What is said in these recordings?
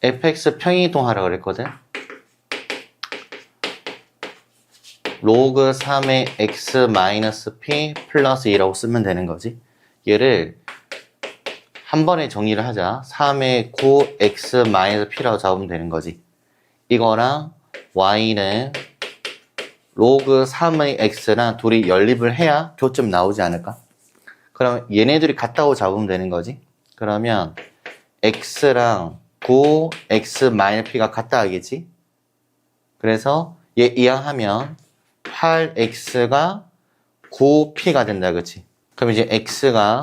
fx 평이동하라고 그랬거든. 로그 3의 x 마이너스 p 플러스 2라고 쓰면 되는 거지. 얘를 한 번에 정리를 하자. 3의 9x 마이너스 p라고 잡으면 되는 거지. 이거랑 y는 로그 3의 x랑 둘이 연립을 해야 교점 나오지 않을까? 그러면 얘네들이 같다고 잡으면 되는 거지. 그러면 x랑 9x 마이너스 p가 같다 하겠지? 그래서 얘 이항하면 8x가 9p가 된다, 그치? 그럼 이제 x가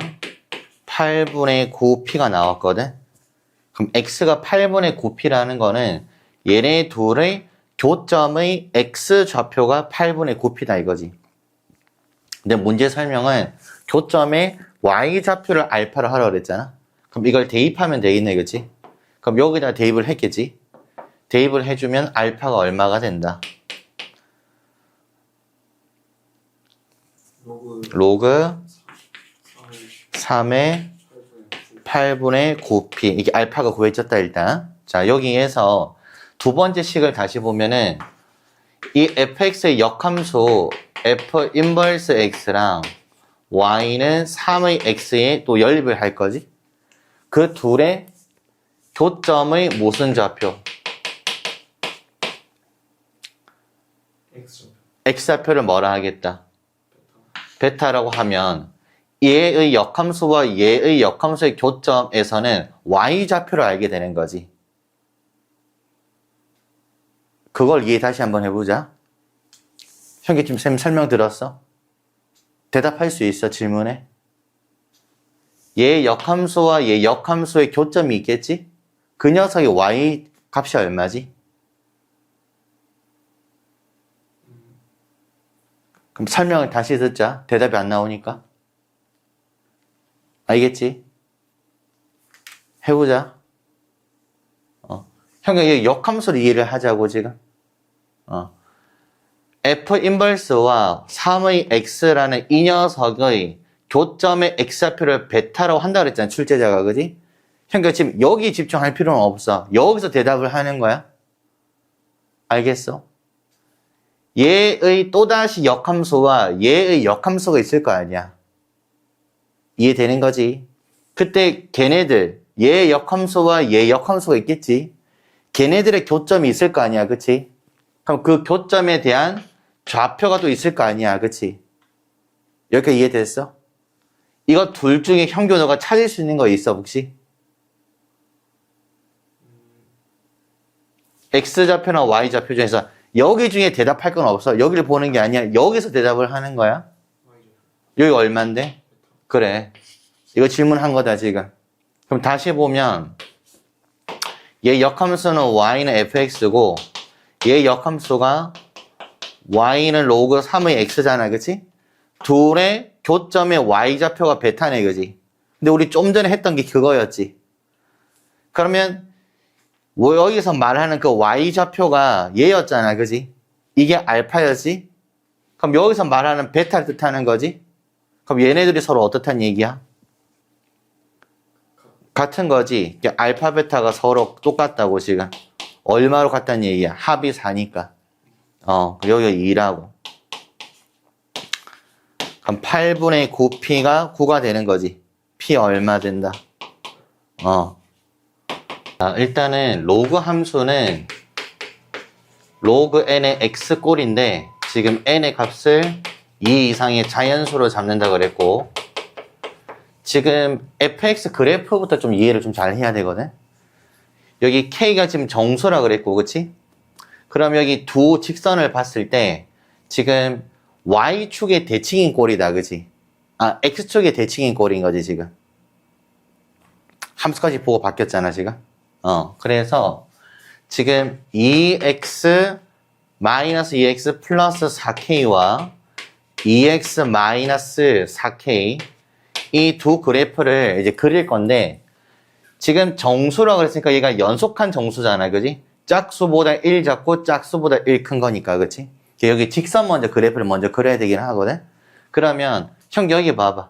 8분의 9p가 나왔거든? 그럼 x가 8분의 9p라는 거는 얘네 둘의 교점의 x 좌표가 8분의 9p다 이거지. 근데 문제 설명은 교점의 y 좌표를 알파로 하라고 그랬잖아. 그럼 이걸 대입하면 되겠네, 그치? 그럼 여기다 대입을 했겠지? 대입을 해주면 알파가 얼마가 된다? 로그 3의 8분의 9p. 이게 알파가 구해졌다, 일단. 자, 여기에서 두 번째 식을 다시 보면은 이 fx의 역함수 f 인버스 x랑 y는 3의 x에 또 연립을 할 거지. 그 둘의 교점의 무슨 좌표? x좌표를 뭐라 하겠다? 베타라고 하면 얘의 역함수와 얘의 역함수의 교점에서는 y좌표를 알게 되는 거지. 그걸 이해 다시 한번 해보자. 형이 지금 쌤 설명 들었어? 대답할 수 있어, 질문에? 얘 역함수와 얘 역함수의 교점이 있겠지? 그 녀석의 y 값이 얼마지? 그럼 설명을 다시 듣자. 대답이 안 나오니까. 알겠지? 해보자. 형이 역함수를 이해를 하자고 지금. f 인버스와 3의 x라는 이 녀석의 교점의 x좌표를 베타라고 한다고 그랬잖아, 출제자가, 그지? 형이 지금 여기 집중할 필요는 없어. 여기서 대답을 하는 거야. 알겠어? 얘의 또다시 역함수와 얘의 역함수가 있을 거 아니야. 이해되는 거지? 그때 걔네들, 얘의 역함수와 얘의 역함수가 있겠지? 걔네들의 교점이 있을 거 아니야, 그치? 그럼 그 교점에 대한 좌표가 또 있을 거 아니야, 그치? 여기까지 이해됐어? 이거 둘 중에 형규 너가 찾을 수 있는 거 있어, 혹시? X좌표나 Y좌표 중에서 여기 중에 대답할 건 없어. 여기를 보는 게 아니야. 여기서 대답을 하는 거야. 여기 얼만데? 그래. 이거 질문한 거다, 지금. 그럼 다시 보면 얘 역함수는 y는 fx고 얘 역함수가 y는 로그 3의 x잖아, 그치? 둘의 교점의 y좌표가 베타네, 그치? 근데 우리 좀 전에 했던 게 그거였지. 그러면 여기서 말하는 그 y좌표가 얘였잖아, 그치? 이게 알파였지? 그럼 여기서 말하는 베타를 뜻하는 거지? 그럼 얘네들이 서로 어떻다는 얘기야? 같은 거지. 알파, 베타가 서로 똑같다고 지금. 얼마로 같다는 얘기야? 합이 4니까. 여기 2라고. 그럼 8분의 9p가 9가 되는 거지. p 얼마 된다? 일단은 로그 함수는 로그 n의 x꼴인데 지금 n의 값을 2 이상의 자연수로 잡는다 그랬고 지금 fx 그래프부터 좀 이해를 좀 잘 해야 되거든. 여기 k가 지금 정수라 그랬고, 그치? 그럼 여기 두 직선을 봤을 때 지금 y축의 대칭인 꼴이다, 그치? x축의 대칭인 꼴인 거지, 지금. 함수까지 보고 바뀌었잖아, 지금. 그래서 지금 2x 마이너스 2x 플러스 4k와 2x 마이너스 4k 이 두 그래프를 이제 그릴 건데 지금 정수라고 그랬으니까 얘가 연속한 정수잖아, 그지? 짝수보다 1 작고 짝수보다 1 큰 거니까, 그치? 여기 직선 먼저 그래프를 먼저 그려야 되긴 하거든? 그러면 형 여기 봐봐.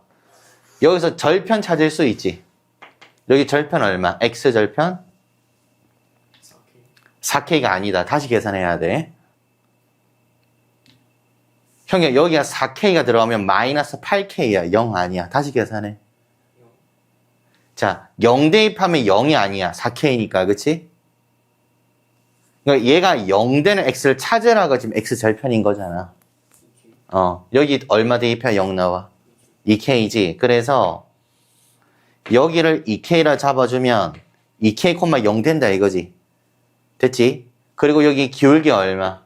여기서 절편 찾을 수 있지? 여기 절편 얼마? x절편 4K가 아니다. 다시 계산해야 돼. 형님, 여기가 4K가 들어가면 마이너스 8K야. 0 아니야. 다시 계산해. 자, 0 대입하면 0이 아니야. 4K니까, 그치? 그러니까 얘가 0 되는 X를 찾으라고 지금 X 절편인 거잖아. 여기 얼마 대입해야 0 나와? 2K지. 그래서 여기를 2K라 잡아주면 2K, 0 된다 이거지. 됐지? 그리고 여기 기울기 얼마?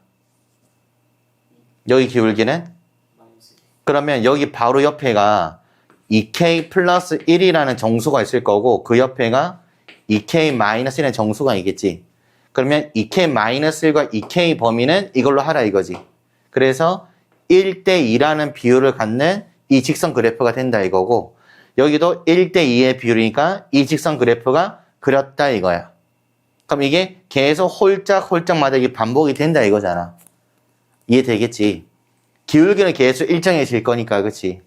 여기 기울기는? 그러면 여기 바로 옆에가 2K 플러스 1이라는 정수가 있을 거고 그 옆에가 2K 마이너스 1이라는 정수가 있겠지. 그러면 2K 마이너스 1과 2K 범위는 이걸로 하라 이거지. 그래서 1대2라는 비율을 갖는 이 직선 그래프가 된다 이거고 여기도 1대2의 비율이니까 이 직선 그래프가 그렸다 이거야. 그럼 이게 계속 홀짝홀짝마다 이게 반복이 된다 이거잖아. 이해되겠지? 기울기는 계속 일정해질 거니까 그치?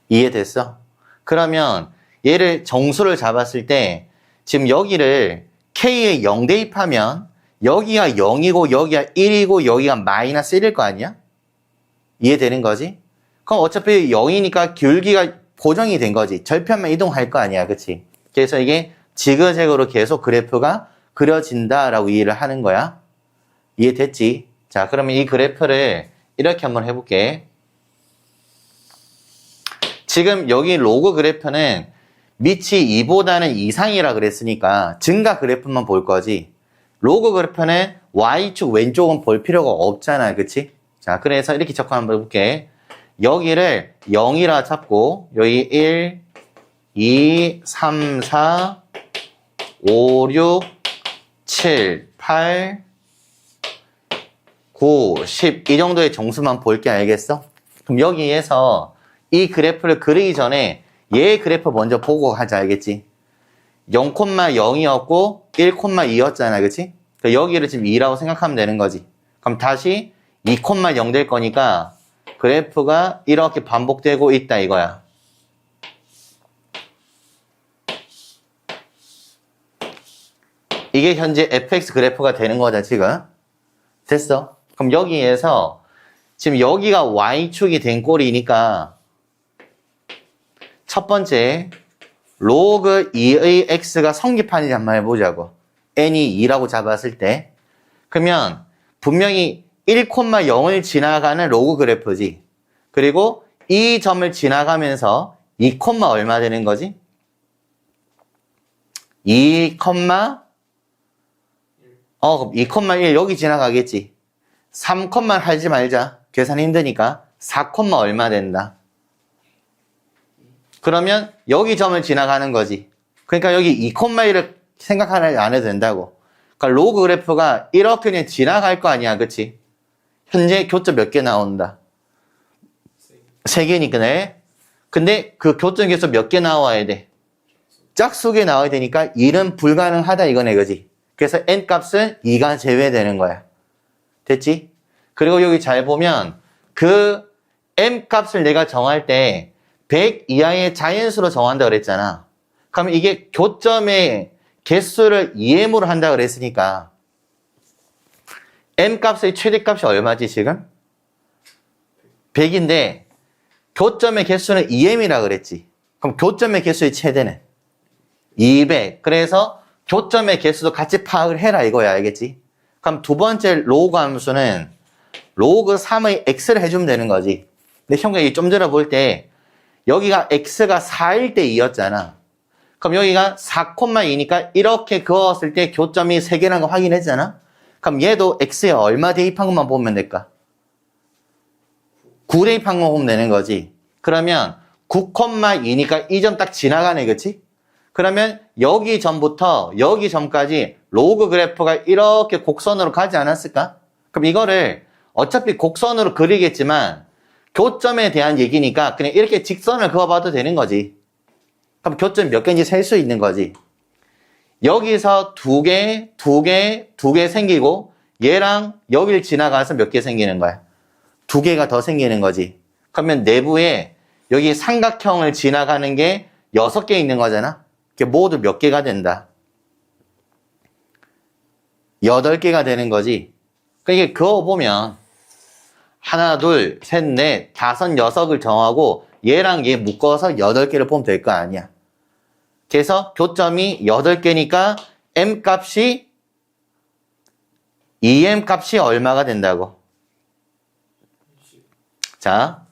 이해됐어? 그러면 얘를 정수를 잡았을 때 지금 여기를 K에 0 대입하면 여기가 0이고 여기가 1이고 여기가 마이너스 1일 거 아니야? 이해되는 거지? 그럼 어차피 0이니까 기울기가 고정이 된 거지. 절편만 이동할 거 아니야. 그치? 그래서 이게 지그재그로 계속 그래프가 그려진다라고 이해를 하는 거야. 이해됐지? 자, 그러면 이 그래프를 이렇게 한번 해볼게. 지금 여기 로그 그래프는 밑이 2보다는 이상이라 그랬으니까 증가 그래프만 볼 거지. 로그 그래프는 Y축 왼쪽은 볼 필요가 없잖아. 그치? 자, 그래서 이렇게 적화 한번 해볼게. 여기를 0이라 잡고 여기 1, 2, 3, 4, 5, 6, 7, 8, 9, 10 이 정도의 정수만 볼게 알겠어? 그럼 여기에서 이 그래프를 그리기 전에 얘 그래프 먼저 보고 하자 알겠지? 0,0이었고 1,2였잖아 그치? 여기를 지금 2라고 생각하면 되는 거지. 그럼 다시 2,0 될 거니까 그래프가 이렇게 반복되고 있다 이거야. 이게 현재 fx 그래프가 되는 거다 지금. 됐어? 그럼 여기에서 지금 여기가 y축이 된 꼴이니까 첫 번째 로그 2의 x가 성기판인지 한번 해보자고. n이 2라고 잡았을 때 그러면 분명히 1,0을 지나가는 로그 그래프지. 그리고 이 점을 지나가면서 2, 얼마 되는 거지? 2, 그럼 2,1 여기 지나가겠지. 3, 하지 말자. 계산 힘드니까 4, 얼마 된다. 그러면 여기 점을 지나가는 거지. 그러니까 여기 2,1을 생각하지 안 해도 된다고. 그러니까 로그 그래프가 이렇게 그냥 지나갈 거 아니야. 그치? 현재 교점 몇 개 나온다? 3개니까 네. 근데 그 교점 계속 몇 개 나와야 돼? 짝수개 나와야 되니까 1은 불가능하다 이거네. 그지? 그래서 n 값은 2가 제외되는 거야. 됐지? 그리고 여기 잘 보면 그 m 값을 내가 정할 때 100 이하의 자연수로 정한다 그랬잖아. 그러면 이게 교점의 개수를 2m으로 한다 그랬으니까 m 값의 최대값이 얼마지 지금? 100인데 교점의 개수는 2m이라 그랬지. 그럼 교점의 개수의 최대는 200. 그래서 교점의 개수도 같이 파악을 해라 이거야. 알겠지? 그럼 두 번째 로그 함수는 로그 3의 x를 해주면 되는 거지. 근데 형이 좀 전에 볼 때 여기가 x가 4일 때 2였잖아. 그럼 여기가 4,2니까 이렇게 그었을 때 교점이 3개라는 거 확인했잖아. 그럼 얘도 x에 얼마 대입한 것만 보면 될까? 9 대입한 것만 보면 되는 거지. 그러면 9,2니까 이 점 딱 지나가네. 그치? 그러면 여기 점부터 여기 점까지 로그 그래프가 이렇게 곡선으로 가지 않았을까? 그럼 이거를 어차피 곡선으로 그리겠지만 교점에 대한 얘기니까 그냥 이렇게 직선을 그어봐도 되는 거지. 그럼 교점 몇 개인지 셀 수 있는 거지. 여기서 2개, 2개, 2개 생기고 얘랑 여길 지나가서 몇 개 생기는 거야? 2개가 더 생기는 거지. 그러면 내부에 여기 삼각형을 지나가는 게 6개 있는 거잖아. 이게 모두 몇 개가 된다. 8개가 되는 거지. 그러니까 그거 보면 하나, 둘, 셋, 넷, 다섯, 여섯을 정하고 얘랑 얘 묶어서 8개를 보면 될 거 아니야. 그래서 교점이 8개니까 m 값이 EM 값이 얼마가 된다고? 자,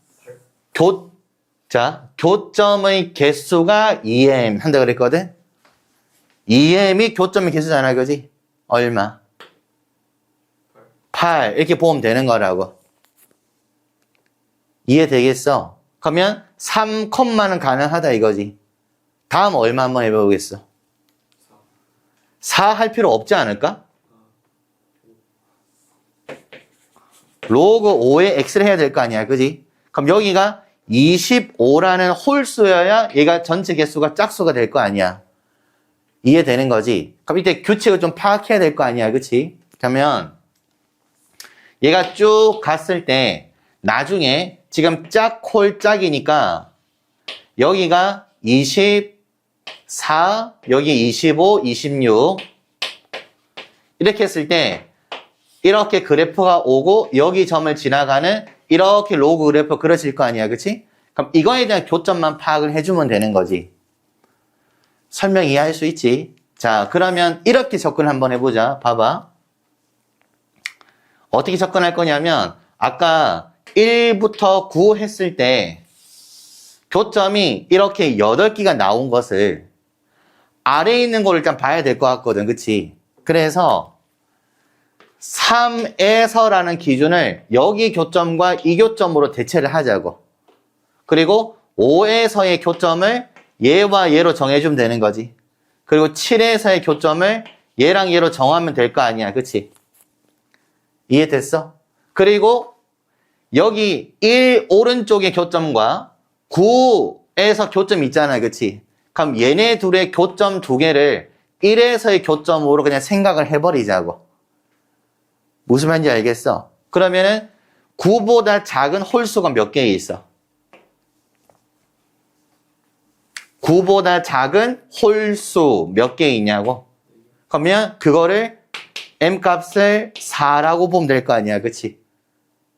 교점의 개수가 EM 한다 그랬거든? EM이 교점의 개수잖아, 그지? 얼마? 8. 이렇게 보면 되는 거라고. 이해되겠어? 그러면 3컴마는 가능하다 이거지. 다음 얼마 한번 해보겠어? 4 할 필요 없지 않을까? 로그 5에 x를 해야 될 거 아니야, 그지? 그럼 여기가 25라는 홀수여야 얘가 전체 개수가 짝수가 될 거 아니야. 이해되는 거지? 그럼 이때 규칙을 좀 파악해야 될 거 아니야, 그치? 그러면 얘가 쭉 갔을 때 나중에 지금 짝, 홀, 짝이니까 여기가 24, 여기 25, 26 이렇게 했을 때 이렇게 그래프가 오고 여기 점을 지나가는 이렇게 로그 그래프 그려질 거 아니야, 그치? 그럼 이거에 대한 교점만 파악을 해주면 되는 거지. 설명 이해할 수 있지? 자, 그러면 이렇게 접근 한번 해보자. 봐봐. 어떻게 접근할 거냐면 아까 1부터 9 했을 때 교점이 이렇게 8개가 나온 것을 아래에 있는 걸 일단 봐야 될 것 같거든, 그치? 그래서 3에서라는 기준을 여기 교점과 이 교점으로 대체를 하자고. 그리고 5에서의 교점을 얘와 얘로 정해주면 되는 거지. 그리고 7에서의 교점을 얘랑 얘로 정하면 될 거 아니야, 그치? 이해됐어? 그리고 여기 1 오른쪽의 교점과 9에서 교점 있잖아, 그치? 그럼 얘네 둘의 교점 2개를 1에서의 교점으로 그냥 생각을 해버리자고. 무슨 말인지 알겠어? 그러면은 9보다 작은 홀수가 몇 개 있어? 9보다 작은 홀수 몇 개 있냐고? 그러면 그거를 m값을 4라고 보면 될 거 아니야, 그치?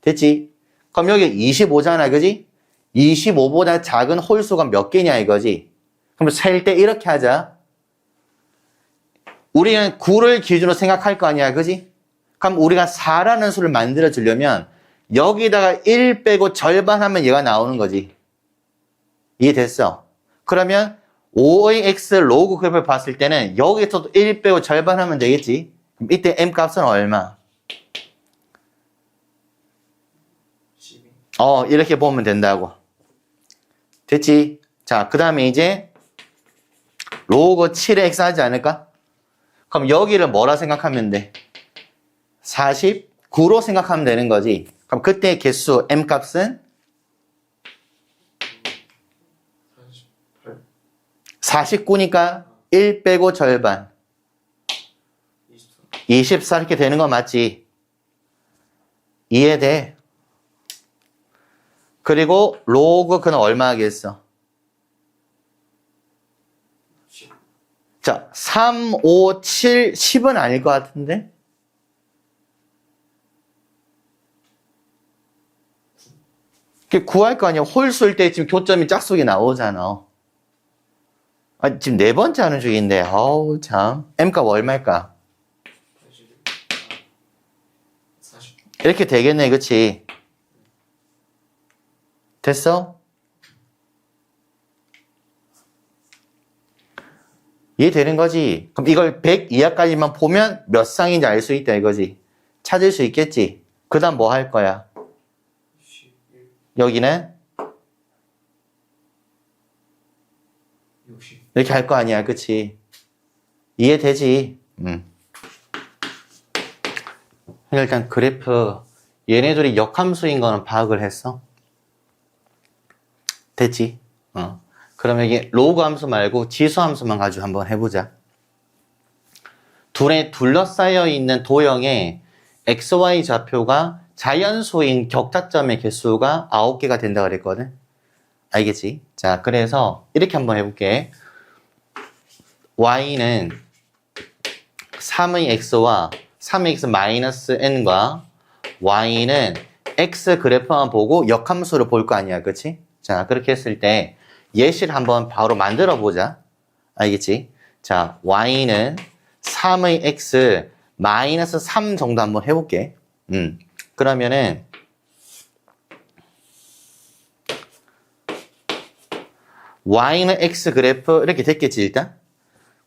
됐지? 그럼 여기 25잖아, 그지? 25보다 작은 홀수가 몇 개냐 이거지? 그럼 셀 때 이렇게 하자. 우리는 9를 기준으로 생각할 거 아니야, 그지? 그럼 우리가 4라는 수를 만들어 주려면 여기다가 1 빼고 절반 하면 얘가 나오는 거지. 이해됐어? 그러면 5의 x 로그 그래프를 봤을 때는 여기서도 1 빼고 절반 하면 되겠지? 그럼 이때 m 값은 얼마? 12. 이렇게 보면 된다고. 됐지? 자, 그 다음에 이제 로그 7의 x 하지 않을까? 그럼 여기를 뭐라 생각하면 돼? 49로 생각하면 되는 거지. 그럼 그때 개수 m 값은 48. 49니까 1 빼고 절반 24. 24 이렇게 되는 거 맞지? 이해돼? 그리고 로그 그는 얼마 하겠어? 10. 자, 3, 5, 7, 10은 아닐 것 같은데? 구할 거 아니야. 홀수일 때 지금 교점이 짝수기 나오잖아. 지금 4번째 하는 중인데, 어우, 참. m값 얼마일까? 81. 40. 이렇게 되겠네, 그치? 됐어? 이해되는 거지? 그럼 이걸 100 이하까지만 보면 몇 쌍인지 알 수 있다, 이거지? 찾을 수 있겠지? 그 다음 뭐 할 거야? 11. 여기는 60. 이렇게 할 거 아니야, 그치? 이해되지? 일단 그래프 얘네들이 역함수인 거는 파악을 했어? 됐지? 그러면 이게 로그 함수 말고 지수 함수만 가지고 한번 해보자. 둘에 둘러싸여 있는 도형의 xy 좌표가 자연수인 격타점의 개수가 9개가 된다 그랬거든? 알겠지? 자, 그래서 이렇게 한번 해볼게. y는 3의 x와 3x 마이너스 n과 y는 x 그래프만 보고 역함수를 볼 거 아니야, 그치? 자, 그렇게 했을 때 예시를 한번 바로 만들어 보자. 알겠지? 자, y는 3의 x 마이너스 3 정도 한번 해볼게. 그러면은 y는 x 그래프 이렇게 됐겠지, 일단?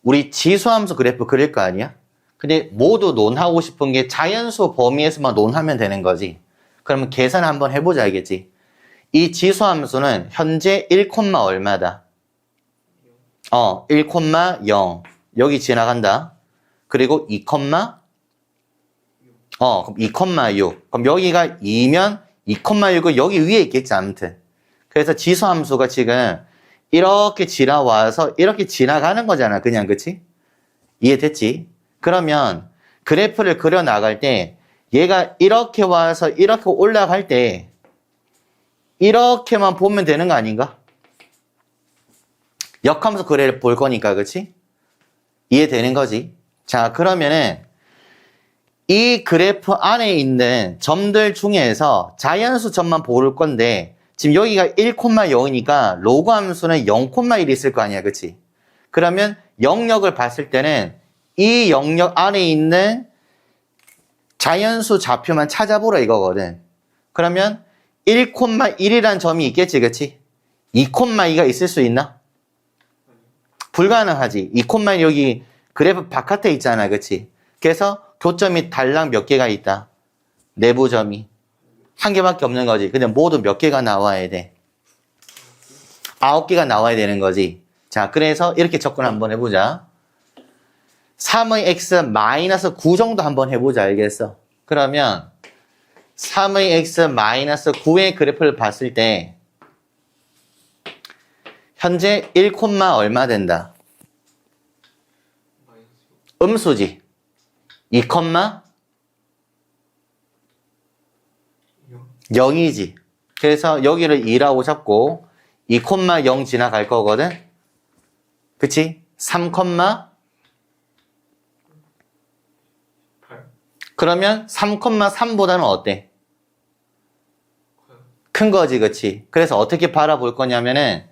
우리 지수함수 그래프 그릴 거 아니야? 근데 모두 논하고 싶은 게 자연수 범위에서만 논하면 되는 거지. 그러면 계산 한번 해보자, 알겠지? 이 지수함수는 현재 1, 얼마다? 1,0 여기 지나간다. 그리고 2, 그럼 2,6 그럼 여기가 2면 2,6은 여기 위에 있겠지, 아무튼. 그래서 지수함수가 지금 이렇게 지나와서 이렇게 지나가는 거잖아, 그냥. 그치? 이해됐지? 그러면 그래프를 그려 나갈 때 얘가 이렇게 와서 이렇게 올라갈 때 이렇게만 보면 되는 거 아닌가? 역함수 그래를 볼 거니까, 그치? 이해되는 거지? 자, 그러면은 이 그래프 안에 있는 점들 중에서 자연수 점만 볼 건데 지금 여기가 1,0이니까 로그 함수는 0,1이 있을 거 아니야, 그치? 그러면 영역을 봤을 때는 이 영역 안에 있는 자연수 좌표만 찾아보라 이거거든. 그러면 1,1이라는 점이 있겠지, 그치? 2,2가 있을 수 있나? 불가능하지. 2,1 여기 그래프 바깥에 있잖아, 그치? 그래서 교점이 달랑 몇 개가 있다? 내부점이 한 개밖에 없는 거지. 근데 모두 몇 개가 나와야 돼? 9개가 나와야 되는 거지. 자, 그래서 이렇게 접근 한번 해보자. 3의 x 마이너스 9 정도 한번 해보자, 알겠어? 그러면 3의 x 마이너스 9의 그래프를 봤을 때 현재 1, 얼마 된다? 음수지. 2, 0이지. 그래서 여기를 2라고 잡고 2,0 지나갈 거거든. 그치? 3, 그러면 3,3보다는 어때? 큰 거지, 그치? 그래서 어떻게 바라볼 거냐면은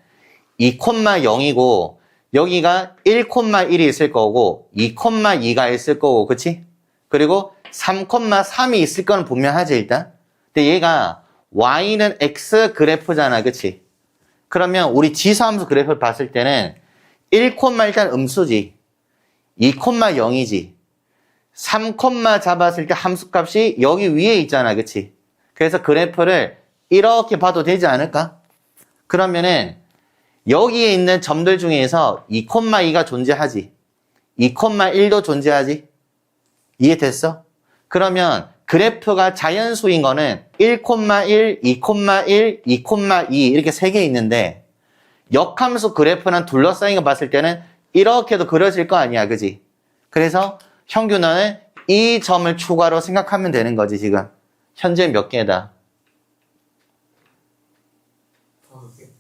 2,0이고 여기가 1,1이 있을 거고 2,2가 있을 거고, 그치? 그리고 3,3이 있을 거는 분명하지, 일단. 근데 얘가 y는 x 그래프잖아, 그치? 그러면 우리 지수함수 그래프를 봤을 때는 1, 일단 음수지. 2,0이지. 3, 잡았을 때 함수값이 여기 위에 있잖아, 그치? 그래서 그래프를 이렇게 봐도 되지 않을까? 그러면은 여기에 있는 점들 중에서 2,2가 존재하지. 2,1도 존재하지. 이해됐어? 그러면 그래프가 자연수인 거는 1,1, 2,1, 2,2 이렇게 3개 있는데 역함수 그래프는 둘러싸인 거 봤을 때는 이렇게도 그려질 거 아니야, 그지? 그래서 형균원은 이 점을 추가로 생각하면 되는 거지, 지금. 현재 몇 개다?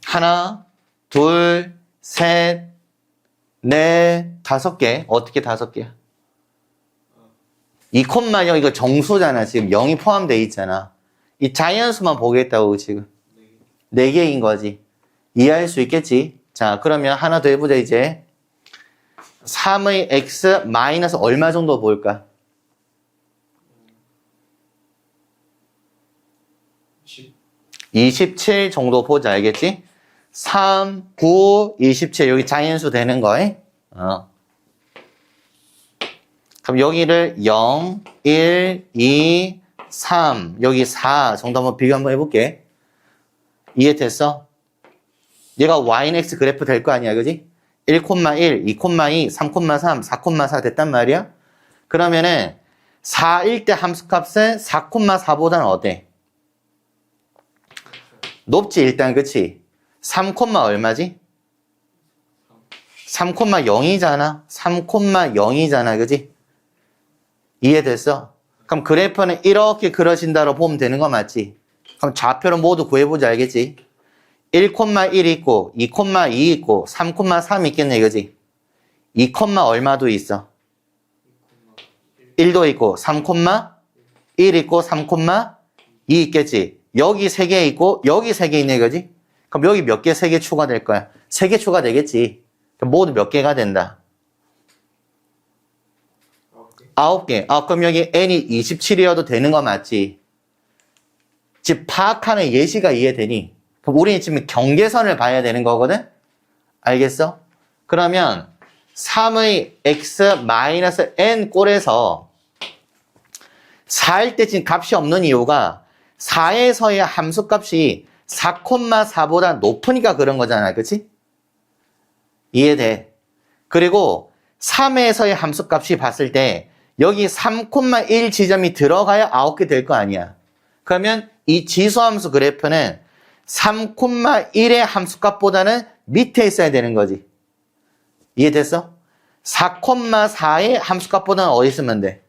하나, 둘, 셋, 넷, 5개. 어떻게 5개야? 2,0 이거 정수잖아. 지금 0이 포함되어 있잖아. 이 자연수만 보겠다고 지금. 4개인 거지. 이해할 수 있겠지? 자, 그러면 하나 더 해보자, 이제. 3의 x 마이너스 얼마 정도 볼까? 27 정도 보자, 알겠지? 3, 9, 27 여기 자연수 되는 거에 그럼 여기를 0, 1, 2, 3 여기 4 정도 한번 비교 한번 해볼게. 이해됐어? 얘가 yx 그래프 될 거 아니야, 그지? 1,1, 2,2, 3,3, 4,4 됐단 말이야? 그러면은 4일 때 함수값은 4,4보다는 어때? 높지, 일단, 그치? 3, 얼마지? 3,0이잖아. 3,0이잖아, 그지? 이해됐어? 그럼 그래프는 이렇게 그려진다로 보면 되는 거 맞지? 그럼 좌표를 모두 구해보자, 알겠지? 1,1 있고 2,2 있고 3,3 있겠네, 그지? 2, 얼마도 있어? 1도 있고 3,1 있고 3,2 있겠지. 여기 3개 있고 여기 3개 있네 이거지. 그럼 여기 몇 개, 3개 추가될 거야? 3개 추가되겠지. 그럼 모두 몇 개가 된다? 9개. 그럼 여기 n이 27이어도 되는 거 맞지? 즉 파악하는 예시가 이해되니? 그럼 우리는 지금 경계선을 봐야 되는 거거든? 알겠어? 그러면 3의 x-n 꼴에서 4일 때 지금 값이 없는 이유가 4에서의 함수값이 4,4보다 높으니까 그런 거잖아. 그치? 이해돼? 그리고 3에서의 함수값이 봤을 때 여기 3,1 지점이 들어가야 9개 될 거 아니야. 그러면 이 지수함수 그래프는 3,1의 함수값보다는 밑에 있어야 되는 거지. 이해됐어? 4,4의 함수값보다는 어디 있으면 돼?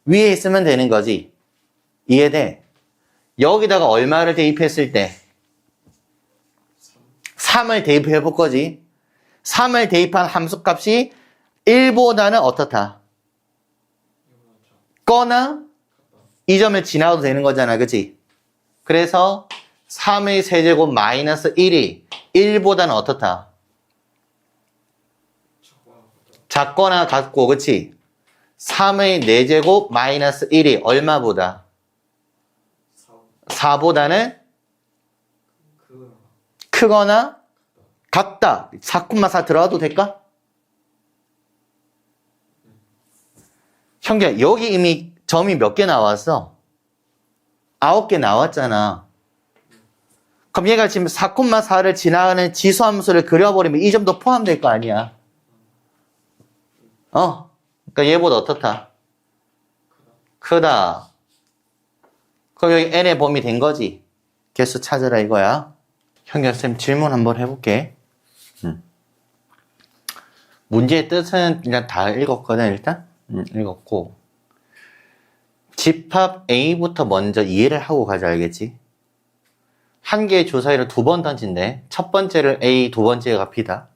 위에 있으면 되는 거지. 이해돼? 여기다가 얼마를 대입했을 때 3을 대입해 볼 거지. 3을 대입한 함수값이 1보다는 어떻다? 거나 이 점을 지나도 되는 거잖아. 그치? 그래서 3의 세제곱 마이너스 1이 1보다는 어떻다? 작거나 같고, 그치? 3의 4제곱 마이너스 1이 얼마보다? 4보다는 크거나 같다. 4,4 들어가도 될까? 형제, 여기 이미 점이 몇 개 나왔어? 9개 나왔잖아. 그럼 얘가 지금 4,4를 지나가는 지수함수를 그려버리면 이 점도 포함될 거 아니야. 그러니까 얘보다 어떻다? 크다. 그럼 여기 n의 범위 된 거지. 개수 찾으라 이거야. 형제, 쌤 질문 한번 해볼게. 문제의 뜻은 그냥 다 읽었거든, 일단. 읽었고. 집합 A부터 먼저 이해를 하고 가자, 알겠지? 한 개의 주사위를 2번 던진대. 첫 번째를 A, 두 번째가 B다.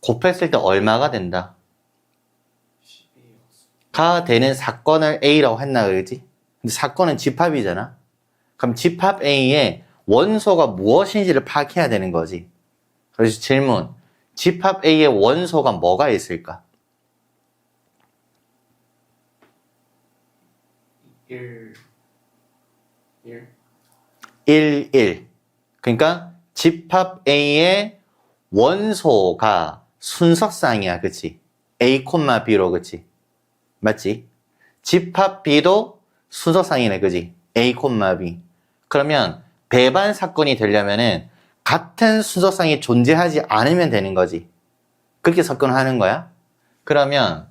곱했을 때 얼마가 된다? 가 되는 사건을 A라고 했나, 그러지? 근데 사건은 집합이잖아? 그럼 집합 A의 원소가 무엇인지를 파악해야 되는 거지. 그래서 질문. 집합 A의 원소가 뭐가 있을까? 1 1. 그러니까 집합 A의 원소가 순서쌍이야. 그치? A, B로, 그치? 맞지? 집합 B도 순서쌍이네. 그치? A, B. 그러면 배반 사건이 되려면은 같은 순서쌍이 존재하지 않으면 되는 거지. 그렇게 접근하는 거야. 그러면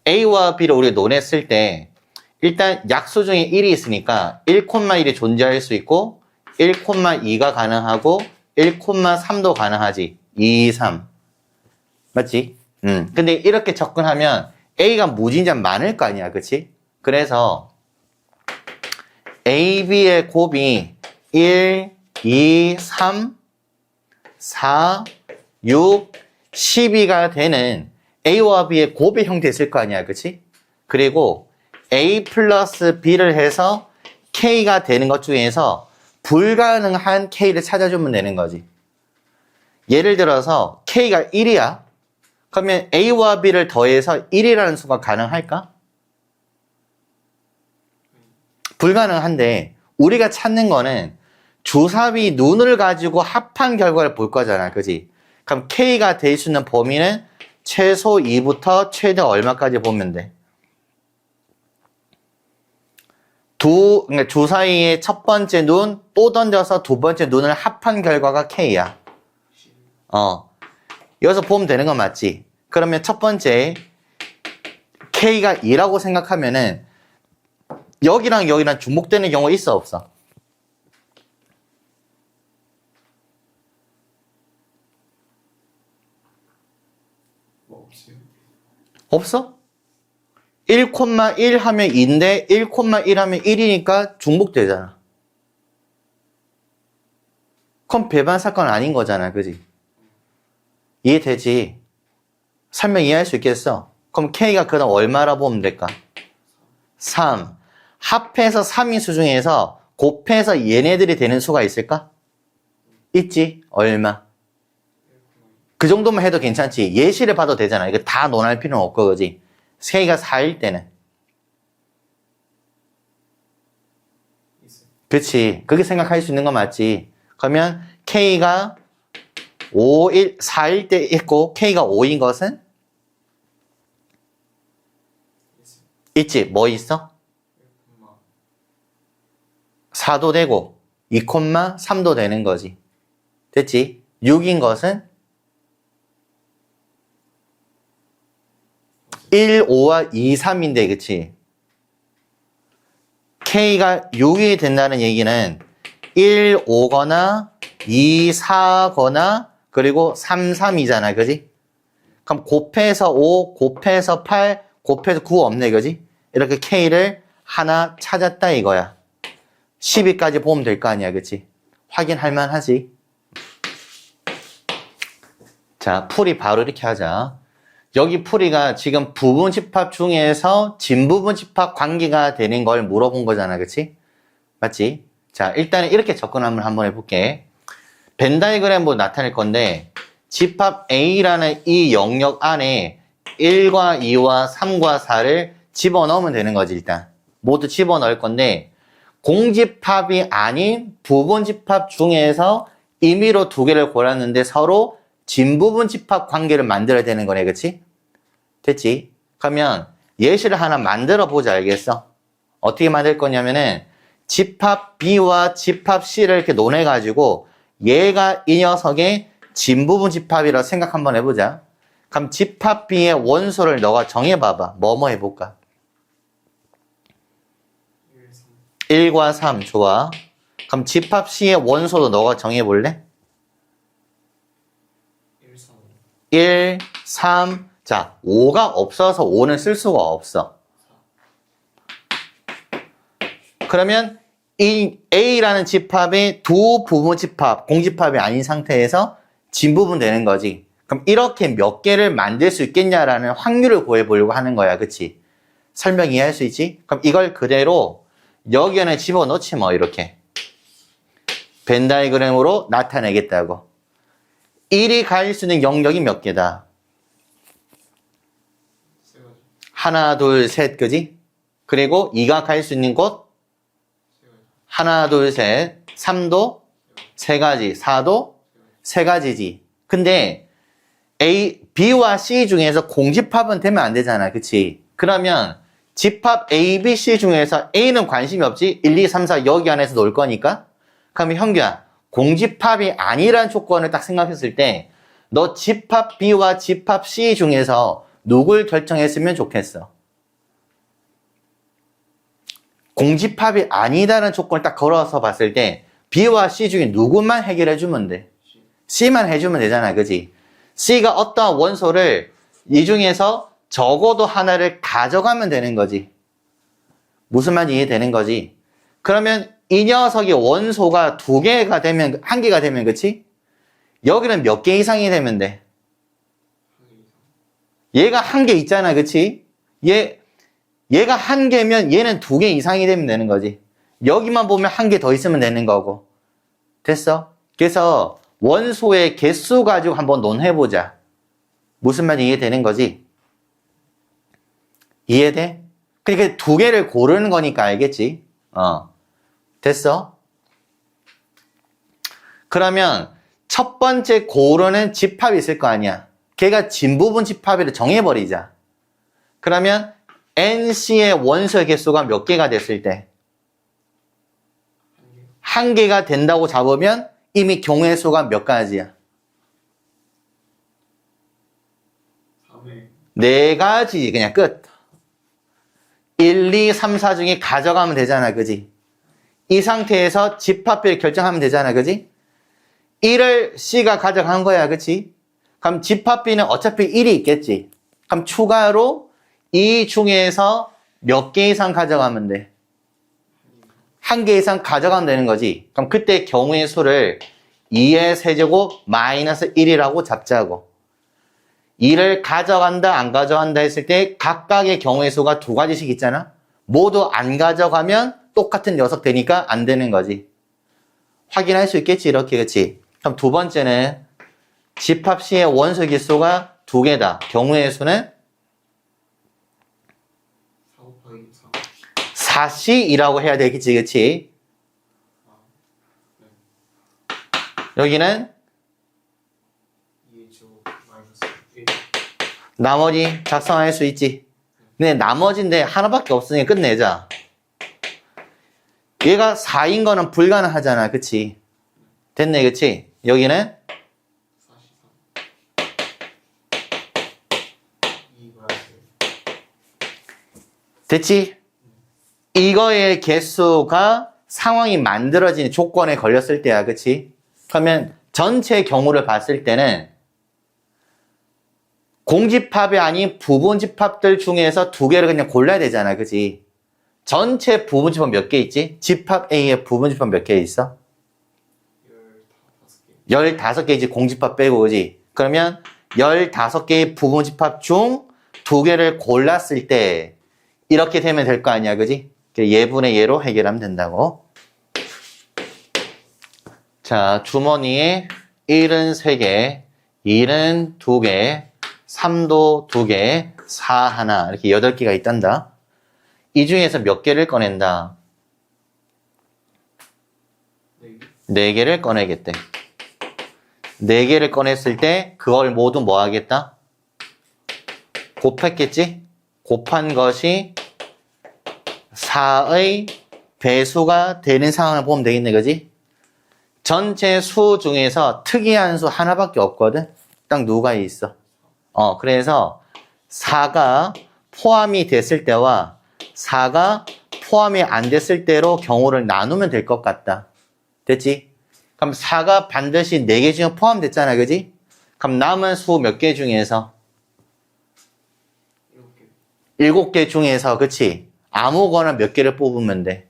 A와 B를 우리가 논했을 때 일단 약수 중에 1이 있으니까 1,1이 존재할 수 있고 1,2가 가능하고 1,3도 가능하지. 2, 3. 맞지? 근데 이렇게 접근하면 A가 무진장 많을 거 아니야. 그치? 그래서 A, B의 곱이 1, 2, 3, 4, 6, 12가 되는 A와 B의 곱의 형태 있을 거 아니야. 그치? 그리고 A 플러스 B를 해서 K가 되는 것 중에서 불가능한 K를 찾아주면 되는 거지. 예를 들어서 K가 1이야. 그러면 A와 B를 더해서 1이라는 수가 가능할까? 불가능한데 우리가 찾는 거는 주사위 눈을 가지고 합한 결과를 볼 거잖아. 그지? 그럼 K가 될 수 있는 범위는 최소 2부터 최대 얼마까지 보면 돼? 그러니까 주사위의 첫 번째 눈 또 던져서 두 번째 눈을 합한 결과가 K야. 여기서 보면 되는 거 맞지? 그러면 첫 번째 K가 2라고 생각하면은 여기랑 여기랑 중복되는 경우 있어 없어? 없어? 1,1 하면 2인데 1,1 하면 1이니까 중복되잖아. 그럼 배반 사건 아닌 거잖아. 그지? 이해되지? 설명 이해할 수 있겠어? 그럼 K가 그럼 얼마라 보면 될까? 3. 합해서 3인 수 중에서 곱해서 얘네들이 되는 수가 있을까? 있지. 얼마? 그 정도만 해도 괜찮지. 예시를 봐도 되잖아. 이거 다 논할 필요는 없고, 그지? K가 4일 때는. 있어요. 그치. 그렇게 생각할 수 있는 거 맞지. 그러면 K가 4일 때 있고, K가 5인 것은? 있어요. 있지. 뭐 있어? 4도 되고, 2,3도 되는 거지. 됐지? 6인 것은? 1, 5와 2, 3인데, 그치? K가 6이 된다는 얘기는 1, 5거나 2, 4거나 그리고 3, 3이잖아, 그지? 그럼 곱해서 5, 곱해서 8, 곱해서 9 없네, 그지? 이렇게 K를 하나 찾았다 이거야. 10위까지 보면 될 거 아니야, 그치? 확인할 만하지? 자, 풀이 바로 이렇게 하자. 여기 풀이가 지금 부분집합 중에서 진부분집합 관계가 되는 걸 물어본 거잖아, 그치? 맞지? 자, 일단은 이렇게 접근을 한번 해볼게. 벤 다이그램으로 나타낼 건데 집합 A라는 이 영역 안에 1과 2와 3과 4를 집어넣으면 되는 거지, 일단. 모두 집어넣을 건데 공집합이 아닌 부분집합 중에서 임의로 두 개를 골랐는데 서로 진부분집합 관계를 만들어야 되는 거네, 그치? 됐지? 그러면 예시를 하나 만들어 보자, 알겠어? 어떻게 만들 거냐면은 집합 B와 집합 C를 이렇게 논해가지고 얘가 이 녀석의 진부분집합이라고 생각 한번 해보자. 그럼 집합 B의 원소를 너가 정해봐봐. 뭐뭐 해볼까? 1과 3, 좋아. 그럼 집합 C의 원소도 너가 정해볼래? 1, 3, 5. 1, 3, 자, 5가 없어서 5는 쓸 수가 없어. 그러면 이 A라는 집합의 두 부분 집합, 공집합이 아닌 상태에서 진부분 되는 거지. 그럼 이렇게 몇 개를 만들 수 있겠냐라는 확률을 구해보려고 하는 거야, 그치? 설명 이해할 수 있지? 그럼 이걸 그대로 여기 안에 집어넣지 뭐, 이렇게. 벤 다이그램으로 나타내겠다고. 1이 갈 수 있는 영역이 몇 개다? 세 가지. 하나, 둘, 셋, 그지? 그리고 2가 갈 수 있는 곳? 세 가지. 하나, 둘, 셋. 3도? 세 가지. 4도? 세 가지지. 근데 B와 C 중에서 공집합은 되면 안 되잖아. 그치? 그러면 집합 A, B, C 중에서 A는 관심이 없지? 1, 2, 3, 4 여기 안에서 놀 거니까? 그러면 형규야, 공집합이 아니란 조건을 딱 생각했을 때 너 집합 B와 집합 C 중에서 누굴 결정했으면 좋겠어? 공집합이 아니다라는 조건을 딱 걸어서 봤을 때 B와 C 중에 누구만 해결해주면 돼? C만 해주면 되잖아, 그지? C가 어떠한 원소를 이 중에서 적어도 하나를 가져가면 되는 거지. 무슨 말인지 이해되는 거지? 그러면 이 녀석의 원소가 두 개가 되면, 한 개가 되면, 그치? 여기는 몇 개 이상이 되면 돼? 얘가 한 개 있잖아, 그치? 얘가 한 개면 얘는 두 개 이상이 되면 되는 거지. 여기만 보면 한 개 더 있으면 되는 거고. 됐어? 그래서 원소의 개수 가지고 한번 논해보자. 무슨 말인지 이해되는 거지? 이해돼? 그러니까 두 개를 고르는 거니까 알겠지? 됐어? 그러면 첫 번째 고르는 집합이 있을 거 아니야. 걔가 진부분 집합이를 정해버리자. 그러면 NC의 원소의 개수가 몇 개가 됐을 때? 한 개가 된다고 잡으면 이미 경우의 수가 몇 가지야? 3회. 네 가지. 그냥 끝. 1, 2, 3, 4 중에 가져가면 되잖아, 그지? 이 상태에서 집합비를 결정하면 되잖아, 그지? 1을 C가 가져간 거야, 그치? 그럼 집합비는 어차피 1이 있겠지. 그럼 추가로 이 중에서 몇 개 이상 가져가면 돼? 한 개 이상 가져가면 되는 거지. 그럼 그때 경우의 수를 2의 세제곱 마이너스 1이라고 잡자고. 2를 가져간다, 안 가져간다 했을 때 각각의 경우의 수가 두 가지씩 있잖아? 모두 안 가져가면 똑같은 녀석 되니까 안 되는 거지. 확인할 수 있겠지, 이렇게, 그치? 그럼 두 번째는 집합 시의 원소 기수가 2개다. 경우의 수는 4 곱하기 4. 4C이라고 해야 되겠지, 그치? 네. 여기는 2의 제곱 마이너스 1. 나머지 작성할 수 있지. 근데 나머지인데 하나밖에 없으니 끝내자. 얘가 4인 거는 불가능하잖아, 그치? 됐네, 그치? 여기는 43. 2 마이너스 1. 됐지? 이거의 개수가 상황이 만들어진 조건에 걸렸을 때야, 그치? 그러면 전체 경우를 봤을 때는 공집합이 아닌 부분집합들 중에서 2개를 그냥 골라야 되잖아, 그치? 전체 부분집합 몇 개 있지? 집합 A의 부분집합 몇 개 있어? 15개. 15개이지, 공집합 빼고, 그지? 그러면 15개의 부분집합 중 2개를 골랐을 때 이렇게 되면 될 거 아니야, 그지? 예분의 예로 해결하면 된다고. 자, 주머니에 1은 3개, 2는 2개, 3도 2개, 4 하나, 이렇게 8개가 있단다. 이 중에서 몇 개를 꺼낸다? 4개를 꺼내겠대. 4개를 꺼냈을 때 그걸 모두 뭐 하겠다? 곱했겠지? 곱한 것이 4의 배수가 되는 상황을 보면 되겠네, 그지? 전체 수 중에서 특이한 수 하나밖에 없거든? 딱 누가 있어? 그래서 4가 포함이 됐을 때와 4가 포함이 안 됐을 때로 경우를 나누면 될 것 같다. 됐지? 그럼 4가 반드시 4개 중에 포함됐잖아, 그지? 그럼 남은 수 몇 개 중에서? 7개. 7개 중에서, 그치? 아무거나 몇 개를 뽑으면 돼.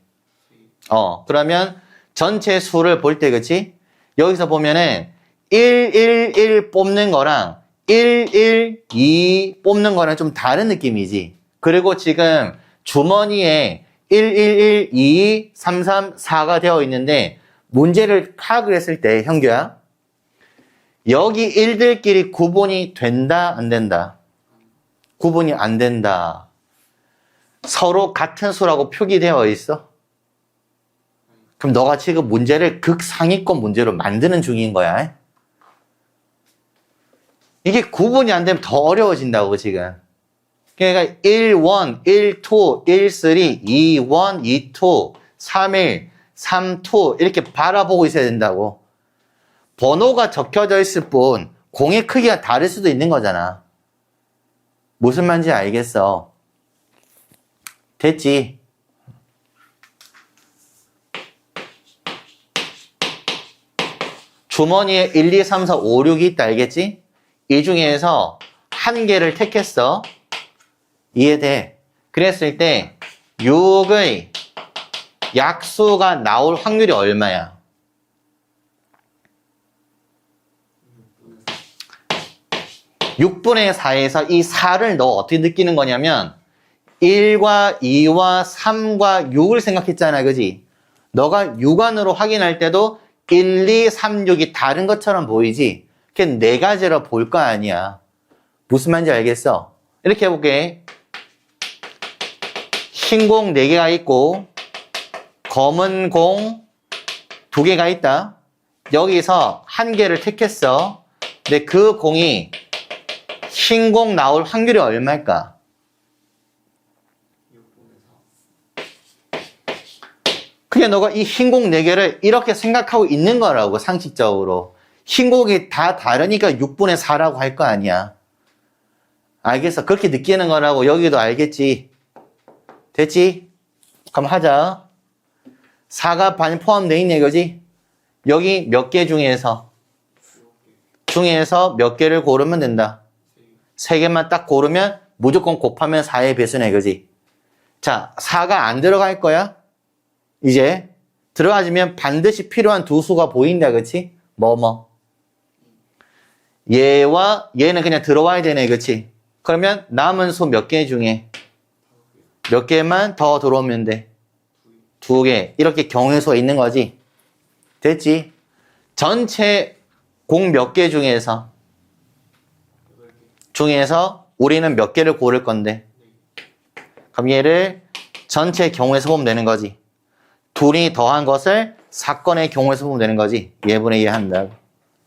그러면 전체 수를 볼 때, 그치? 여기서 보면은 1, 1, 1 뽑는 거랑 1, 1, 2 뽑는 거랑 좀 다른 느낌이지. 그리고 지금 주머니에 1, 1, 1, 2, 3, 3, 4가 되어 있는데 문제를 파악을 했을 때, 형규야, 여기 1들끼리 구분이 된다, 안 된다? 구분이 안 된다. 서로 같은 수라고 표기되어 있어? 그럼 너가 지금 문제를 극상위권 문제로 만드는 중인 거야. 이게 구분이 안 되면 더 어려워진다고, 지금. 그러니까 1, 1, 1, 2, 1, 3, 2, 1, 2, 2, 3, 1, 3, 2 이렇게 바라보고 있어야 된다고. 번호가 적혀져 있을 뿐 공의 크기가 다를 수도 있는 거잖아. 무슨 말인지 알겠어? 됐지? 주머니에 1, 2, 3, 4, 5, 6이 있다, 알겠지? 이 중에서 한 개를 택했어. 이해돼? 그랬을 때 6의 약수가 나올 확률이 얼마야? 6분의 4에서 이 4를 너 어떻게 느끼는 거냐면 1과 2와 3과 6을 생각했잖아, 그지? 너가 육안으로 확인할 때도 1, 2, 3, 6이 다른 것처럼 보이지? 그게 4가지로 볼 거 아니야. 무슨 말인지 알겠어? 이렇게 해볼게. 흰 공 4개가 있고 검은 공 2개가 있다. 여기서 한 개를 택했어. 근데 그 공이 흰 공 나올 확률이 얼마일까? 6분의 4. 그게 너가 이 흰 공 4개를 이렇게 생각하고 있는 거라고, 상식적으로. 흰 공이 다 다르니까 6분의 4라고 할 거 아니야. 알겠어? 그렇게 느끼는 거라고. 여기도 알겠지? 됐지? 그럼 하자. 4가 반 포함되어 있네, 그지? 여기 몇 개 중에서? 7개. 중에서 몇 개를 고르면 된다. 3개만 딱 고르면 무조건 곱하면 4의 배수네, 그지? 자, 4가 안 들어갈 거야? 이제 들어가지면 반드시 필요한 두 수가 보인다, 그치? 얘와 얘는 그냥 들어와야 되네, 그치? 그러면 남은 수 몇 개 중에? 몇 개만 더 들어오면 돼? 2개. 이렇게 경우의 수가 있는 거지. 됐지? 전체 공 몇 개 중에서 8개. 우리는 몇 개를 고를 건데? 그럼 얘를 전체 경우의 수 보면 되는 거지. 둘이 더한 것을 사건의 경우의 수 보면 되는 거지. 얘분의 얘 한다고.